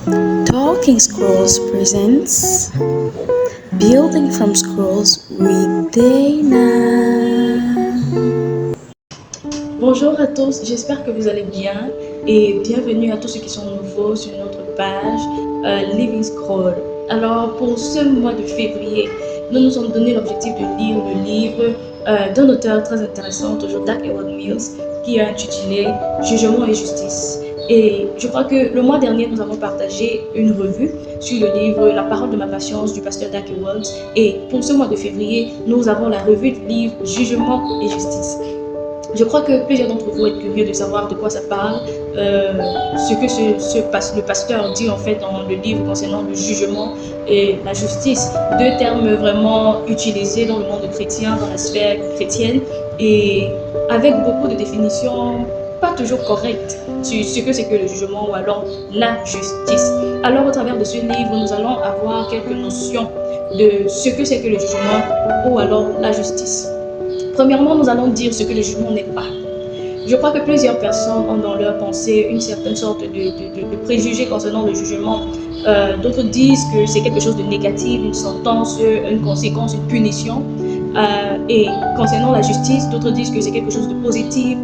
Talking Scrolls presents Building from Scrolls with Dana. Bonjour à tous, j'espère que vous allez bien et bienvenue à tous ceux qui sont nouveaux sur notre page Living Scroll. Alors pour ce mois de février, nous nous sommes donné l'objectif de lire le livre d'un auteur très intéressant, toujours Dag Heward-Mills, qui est intitulé Jugement et Justice. Et je crois que le mois dernier, nous avons partagé une revue sur le livre La parole de ma patience du pasteur Dag Heward. Et pour ce mois de février, nous avons la revue du livre Jugement et Justice. Je crois que plusieurs d'entre vous êtes curieux de savoir de quoi ça parle, ce que le pasteur dit en fait dans le livre concernant le jugement et la justice. Deux termes vraiment utilisés dans le monde chrétien, dans la sphère chrétienne, et avec beaucoup de définitions pas toujours correctes sur ce que c'est que le jugement ou alors la justice. Alors au travers de ce livre, nous allons avoir quelques notions de ce que c'est que le jugement ou alors la justice. Premièrement, nous allons dire ce que le jugement n'est pas. Je crois que plusieurs personnes ont dans leur pensée une certaine sorte de préjugé concernant le jugement. D'autres disent que c'est quelque chose de négatif, une sentence, une conséquence, une punition. Et concernant la justice, d'autres disent que c'est quelque chose de positif,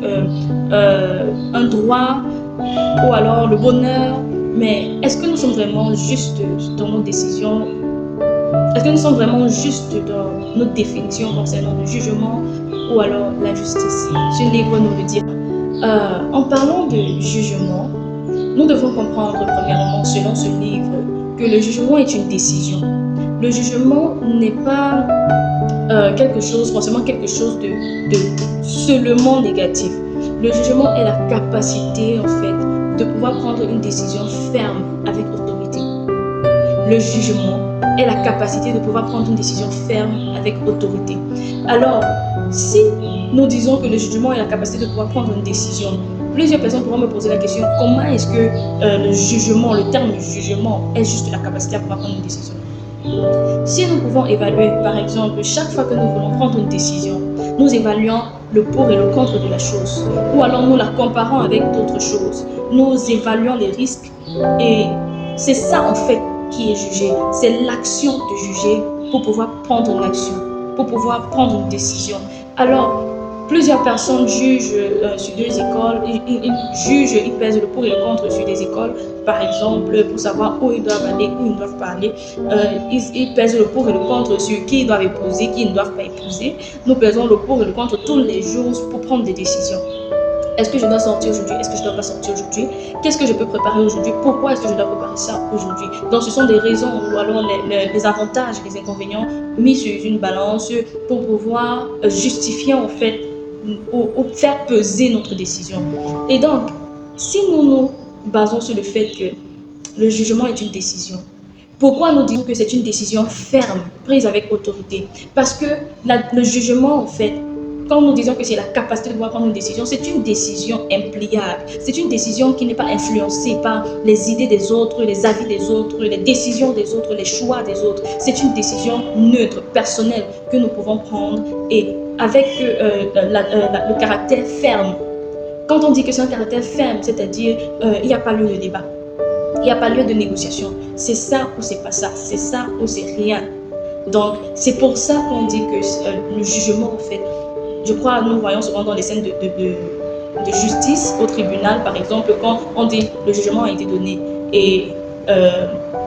un droit ou alors le bonheur. Mais est-ce que nous sommes vraiment justes dans nos décisions? Est-ce que nous sommes vraiment justes dans notre définition concernant le jugement ou alors la justice? Ce livre nous le dira. En parlant de jugement, nous devons comprendre premièrement, selon ce livre, que le jugement est une décision. Le jugement n'est pas forcément quelque chose de seulement négatif. Le jugement est la capacité, en fait, de pouvoir prendre une décision ferme avec autorité. Le jugement est la capacité de pouvoir prendre une décision ferme avec autorité. Alors, si nous disons que le jugement est la capacité de pouvoir prendre une décision, plusieurs personnes pourront me poser la question, comment est-ce que le jugement, le terme jugement, est juste la capacité à pouvoir prendre une décision? Si nous pouvons évaluer, par exemple, chaque fois que nous voulons prendre une décision, nous évaluons le pour et le contre de la chose, ou alors nous la comparons avec d'autres choses, nous évaluons les risques, et c'est ça en fait qui est jugé, c'est l'action de juger pour pouvoir prendre une action, pour pouvoir prendre une décision. Alors, plusieurs personnes jugent sur deux écoles, ils pèsent le pour et le contre sur des écoles, par exemple, pour savoir où ils doivent aller, où ils ne doivent pas aller. Ils pèsent le pour et le contre sur qui ils doivent épouser, qui ils ne doivent pas épouser. Nous pesons le pour et le contre tous les jours pour prendre des décisions. Est-ce que je dois sortir aujourd'hui? Est-ce que je ne dois pas sortir aujourd'hui? Qu'est-ce que je peux préparer aujourd'hui? Pourquoi est-ce que je dois préparer ça aujourd'hui? Donc, ce sont des raisons ou alors les avantages et les inconvénients mis sur une balance pour pouvoir justifier en fait ou faire peser notre décision. Et donc, si nous nous basons sur le fait que le jugement est une décision, pourquoi nous disons que c'est une décision ferme, prise avec autorité? Parce que le jugement, en fait, quand nous disons que c'est la capacité de pouvoir prendre une décision, c'est une décision impliable. C'est une décision qui n'est pas influencée par les idées des autres, les avis des autres, les décisions des autres, les choix des autres. C'est une décision neutre, personnelle que nous pouvons prendre et avec le caractère ferme. Quand on dit que c'est un caractère ferme, c'est-à-dire il n'y a pas lieu de débat, il n'y a pas lieu de négociation. C'est ça ou c'est pas ça, c'est ça ou c'est rien. Donc c'est pour ça qu'on dit que le jugement, en fait, je crois, nous voyons souvent dans les scènes de justice au tribunal, par exemple, quand on dit le jugement a été donné et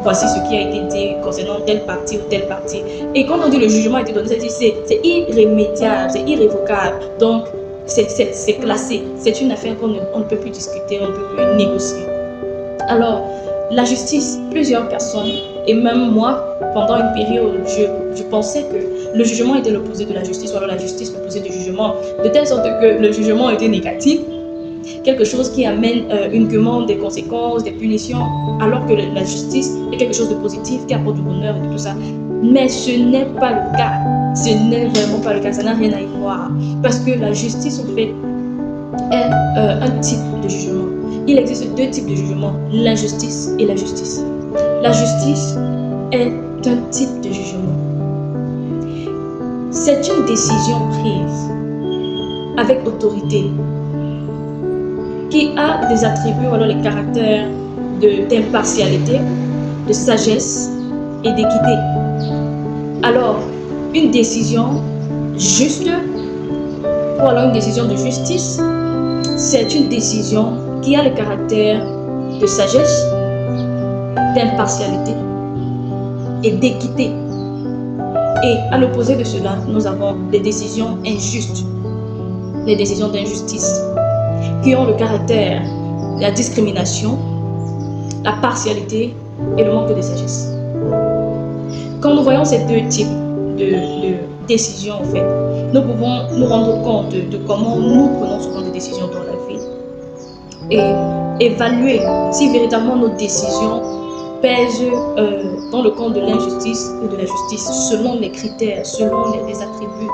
voici ce qui a été dit concernant telle partie ou telle partie. Et quand on dit le jugement a été donné, c'est irrémédiable, c'est irrévocable. Donc, c'est classé. C'est une affaire qu'on ne peut plus discuter, on ne peut plus négocier. Alors, la justice, plusieurs personnes, et même moi, pendant une période, je pensais que le jugement était l'opposé de la justice, ou alors la justice l'opposé du jugement, de telle sorte que le jugement était négatif, quelque chose qui amène uniquement des conséquences, des punitions, alors que la justice est quelque chose de positif, qui apporte du bonheur et tout ça. Mais ce n'est pas le cas. Ce n'est vraiment pas le cas, ça n'a rien à y voir. Parce que la justice, en fait, est un type de jugement. Il existe deux types de jugement, l'injustice et la justice. La justice est un type de jugement. C'est une décision prise avec autorité qui a des attributs ou alors les caractères d'impartialité, de sagesse et d'équité. Alors, une décision juste, ou alors une décision de justice, c'est une décision qui a le caractère de sagesse, d'impartialité et d'équité. Et à l'opposé de cela, nous avons des décisions injustes, les décisions d'injustice, qui ont le caractère de la discrimination, la partialité et le manque de sagesse. Quand nous voyons ces deux types de décisions, en fait, nous pouvons nous rendre compte de comment nous prenons souvent des décisions dans la vie et évaluer si véritablement nos décisions pèsent dans le camp de l'injustice ou de la justice selon les critères, selon les attributs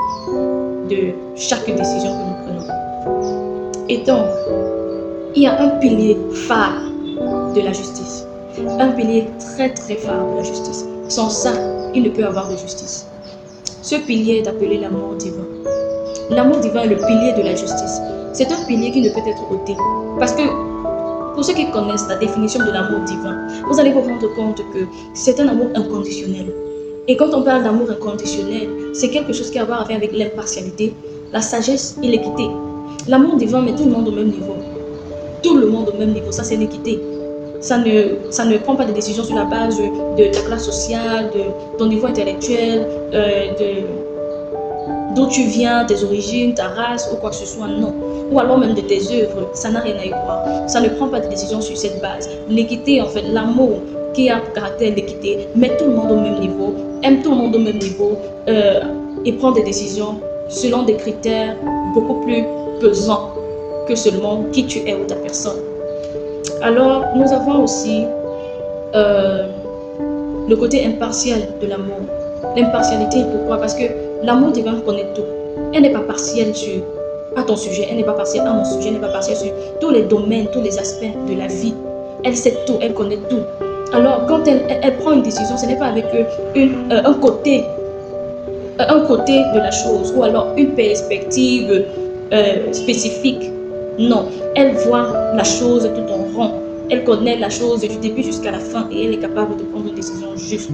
de chaque décision que nous prenons. Et donc, il y a un pilier phare de la justice, un pilier très très phare de la justice. Sans ça, il ne peut y avoir de justice. Ce pilier est appelé l'amour divin. L'amour divin est le pilier de la justice. C'est un pilier qui ne peut être ôté. Parce que, pour ceux qui connaissent la définition de l'amour divin, vous allez vous rendre compte que c'est un amour inconditionnel. Et quand on parle d'amour inconditionnel, c'est quelque chose qui a à voir avec l'impartialité, la sagesse et l'équité. L'amour divin met tout le monde au même niveau. Tout le monde au même niveau, ça c'est l'équité. Ça ne prend pas de décisions sur la base de ta classe sociale, de ton niveau intellectuel, d'où tu viens, tes origines, ta race ou quoi que ce soit, non. Ou alors même de tes œuvres, ça n'a rien à y voir. Ça ne prend pas de décisions sur cette base. L'équité, en fait, l'amour qui a pour caractère l'équité, met tout le monde au même niveau, aime tout le monde au même niveau et prend des décisions selon des critères beaucoup plus pesants que seulement qui tu es ou ta personne. Alors, nous avons aussi le côté impartial de l'amour. L'impartialité, pourquoi? Parce que l'amour divin connaît tout. Elle n'est pas partielle à ton sujet, elle n'est pas partielle à mon sujet, elle n'est pas partielle sur tous les domaines, tous les aspects de la vie. Elle sait tout, elle connaît tout. Alors, quand elle prend une décision, ce n'est pas avec un côté de la chose ou alors une perspective spécifique. Non, elle voit la chose tout en rond. Elle connaît la chose du début jusqu'à la fin et elle est capable de prendre une décision juste.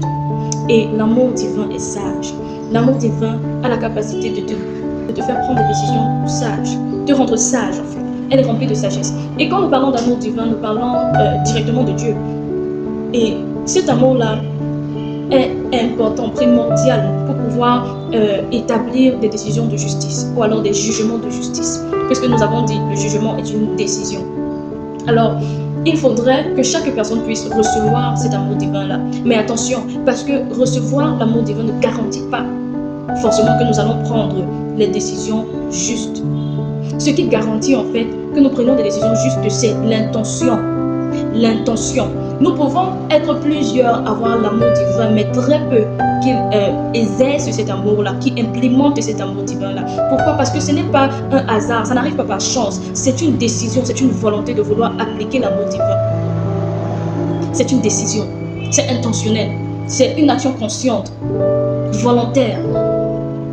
Et l'amour divin est sage. L'amour divin a la capacité de te faire prendre des décisions sages, de rendre sage en fait. Elle est remplie de sagesse. Et quand nous parlons d'amour divin, nous parlons directement de Dieu. Et cet amour-là est important, primordial pour pouvoir établir des décisions de justice ou alors des jugements de justice. Puisque nous avons dit le jugement est une décision. Alors, il faudrait que chaque personne puisse recevoir cet amour divin-là. Mais attention, parce que recevoir l'amour divin ne garantit pas forcément que nous allons prendre les décisions justes. Ce qui garantit en fait que nous prenons des décisions justes, c'est l'intention. L'intention. Nous pouvons être plusieurs à avoir l'amour divin, mais très peu qui exercent cet amour-là, qui implémentent cet amour divin-là. Pourquoi? Parce que ce n'est pas un hasard, ça n'arrive pas par chance. C'est une décision, c'est une volonté de vouloir appliquer l'amour divin. C'est une décision, c'est intentionnel, c'est une action consciente, volontaire.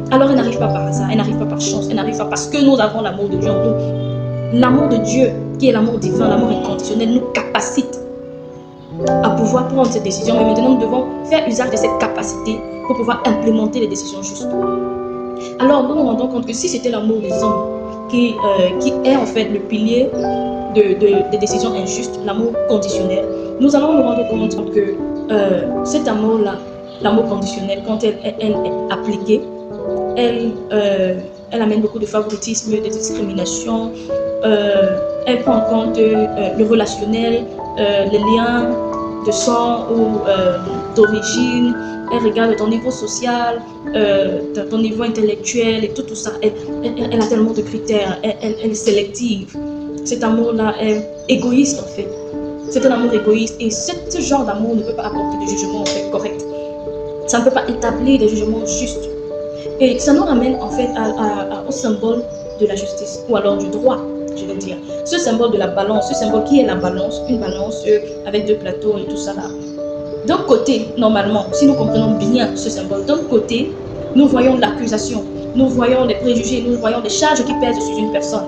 Alors elle n'arrive pas par hasard, elle n'arrive pas par chance, elle n'arrive pas parce que nous avons l'amour de Dieu en nous. L'amour de Dieu, qui est l'amour divin, l'amour inconditionnel, nous capacite à pouvoir prendre cette décision. Mais maintenant, nous devons faire usage de cette capacité pour pouvoir implémenter les décisions justes. Alors, nous nous rendons compte que si c'était l'amour des hommes qui est en fait le pilier des décisions injustes, l'amour conditionnel, nous allons nous rendre compte que cet amour-là, l'amour conditionnel, quand elle est appliquée, elle amène beaucoup de favoritisme, de discrimination, elle prend en compte le relationnel, les liens de sang ou d'origine, elle regarde ton niveau social, ton niveau intellectuel et tout ça. Elle a tellement de critères, elle est sélective. Cet amour-là est égoïste en fait. C'est un amour égoïste et ce genre d'amour ne peut pas apporter de jugement en fait correct. Ça ne peut pas établir des jugements justes. Et ça nous ramène en fait au symbole de la justice ou alors du droit, je veux dire. Ce symbole de la balance, ce symbole qui est la balance, une balance avec deux plateaux et tout ça là. D'un côté, normalement, si nous comprenons bien ce symbole, d'un côté, nous voyons l'accusation, nous voyons les préjugés, nous voyons les charges qui pèsent sur une personne.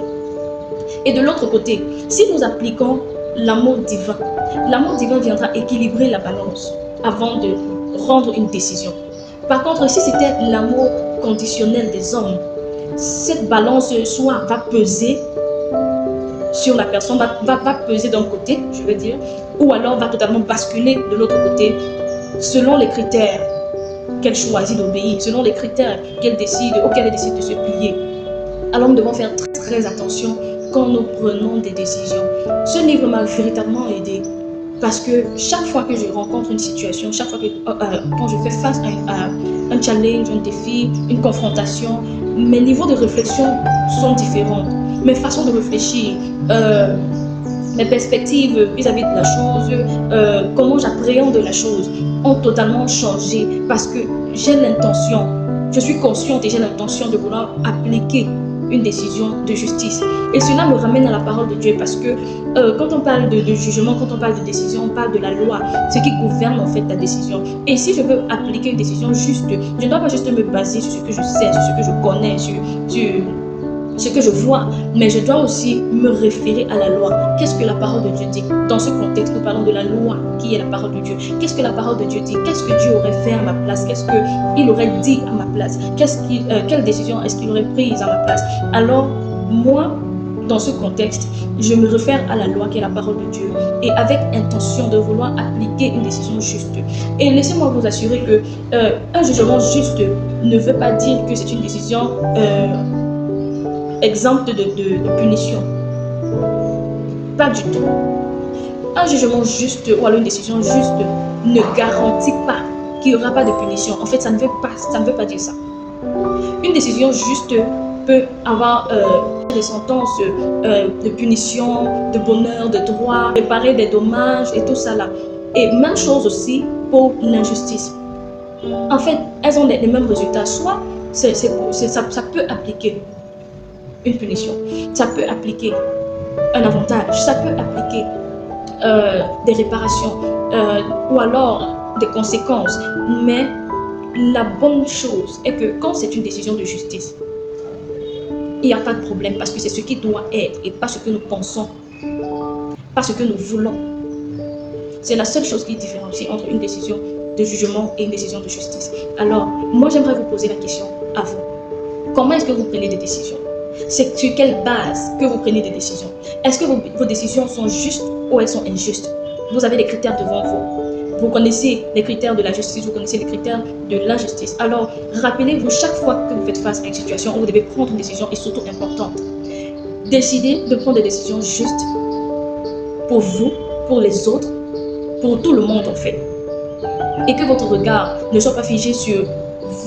Et de l'autre côté, si nous appliquons l'amour divin. L'amour divin viendra équilibrer la balance avant de rendre une décision. Par contre, si c'était l'amour conditionnel des hommes, cette balance soit va peser sur la personne, va peser d'un côté, je veux dire, ou alors va totalement basculer de l'autre côté, selon les critères qu'elle choisit d'obéir, selon les critères auxquels elle décide de se plier. Alors nous devons faire très attention quand nous prenons des décisions. Ce livre m'a véritablement aidé parce que chaque fois que je rencontre une situation, chaque fois que quand je fais face à un challenge, un défi, une confrontation, mes niveaux de réflexion sont différents. Mes façons de réfléchir, mes perspectives vis-à-vis de la chose, comment j'appréhende la chose ont totalement changé parce que j'ai l'intention, je suis consciente et j'ai l'intention de vouloir appliquer une décision de justice. Et cela me ramène à la parole de Dieu parce que quand on parle de jugement, quand on parle de décision, on parle de la loi, ce qui gouverne en fait la décision. Et si je veux appliquer une décision juste, je ne dois pas juste me baser sur ce que je sais, sur ce que je connais, sur ce que je vois, mais je dois aussi me référer à la loi. Qu'est-ce que la parole de Dieu dit? Dans ce contexte, nous parlons de la loi qui est la parole de Dieu. Qu'est-ce que la parole de Dieu dit? Qu'est-ce que Dieu aurait fait à ma place? Qu'est-ce qu'il aurait dit à ma place? Quelle décision est-ce qu'il aurait prise à ma place? Alors, moi, dans ce contexte, je me réfère à la loi qui est la parole de Dieu et avec intention de vouloir appliquer une décision juste. Et laissez-moi vous assurer que un jugement juste ne veut pas dire que c'est une décision exempte de punition. Pas du tout. Un jugement juste ou alors une décision juste ne garantit pas qu'il n'y aura pas de punition. En fait, ça ne veut pas dire ça. Une décision juste peut avoir des sentences de punition, de bonheur, de droit, réparer des dommages et tout ça là. Et même chose aussi pour l'injustice. En fait, elles ont les mêmes résultats. Soit ça peut appliquer une punition, ça peut appliquer un avantage, ça peut appliquer des réparations ou alors des conséquences. Mais la bonne chose est que quand c'est une décision de justice, il n'y a pas de problème parce que c'est ce qui doit être et pas ce que nous pensons, pas ce que nous voulons. C'est la seule chose qui différencie entre une décision de jugement et une décision de justice. Alors, moi j'aimerais vous poser la question à vous. Comment est-ce que vous prenez des décisions? C'est sur quelle base que vous prenez des décisions? Est-ce que vos décisions sont justes ou elles sont injustes? Vous avez des critères devant vous. Vous connaissez les critères de la justice, vous connaissez les critères de l'injustice. Alors, rappelez-vous chaque fois que vous faites face à une situation où vous devez prendre une décision et surtout importante. Décidez de prendre des décisions justes pour vous, pour les autres, pour tout le monde en fait. Et que votre regard ne soit pas figé sur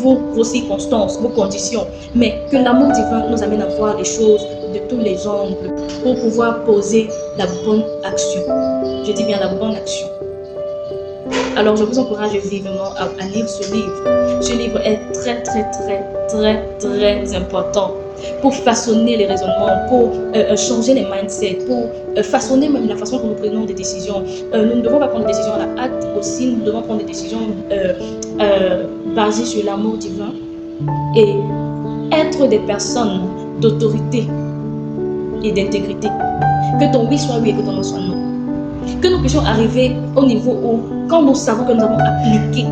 vos circonstances, vos conditions, mais que l'amour divin nous amène à voir les choses de tous les angles pour pouvoir poser la bonne action. Je dis bien la bonne action. Alors je vous encourage vivement à lire ce livre. Ce livre est très important pour façonner les raisonnements, pour changer les mindsets, pour façonner même la façon dont nous prenons des décisions. Nous ne devons pas prendre des décisions à la hâte aussi, nous devons prendre des décisions basées sur l'amour divin et être des personnes d'autorité et d'intégrité. Que ton oui soit oui et que ton non soit non. Que nous puissions arriver au niveau où, quand nous savons que nous avons appliqué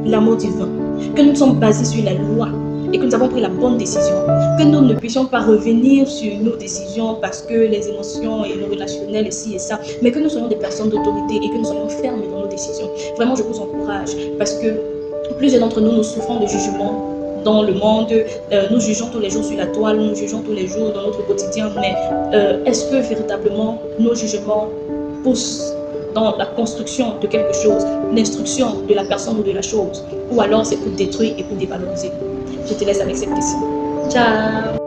l'amour divin, que nous sommes basés sur la loi et que nous avons pris la bonne décision, que nous ne puissions pas revenir sur nos décisions parce que les émotions et le relationnel et ci et ça, mais que nous soyons des personnes d'autorité et que nous soyons fermes dans nos décisions. Vraiment, je vous encourage parce que plusieurs d'entre nous, nous souffrons de jugement dans le monde, nous jugeons tous les jours sur la toile, nous jugeons tous les jours dans notre quotidien, mais est-ce que véritablement nos jugements poussent dans la construction de quelque chose, l'instruction de la personne ou de la chose, ou alors c'est pour détruire et pour dévaloriser? Je te laisse avec cette question. Ciao!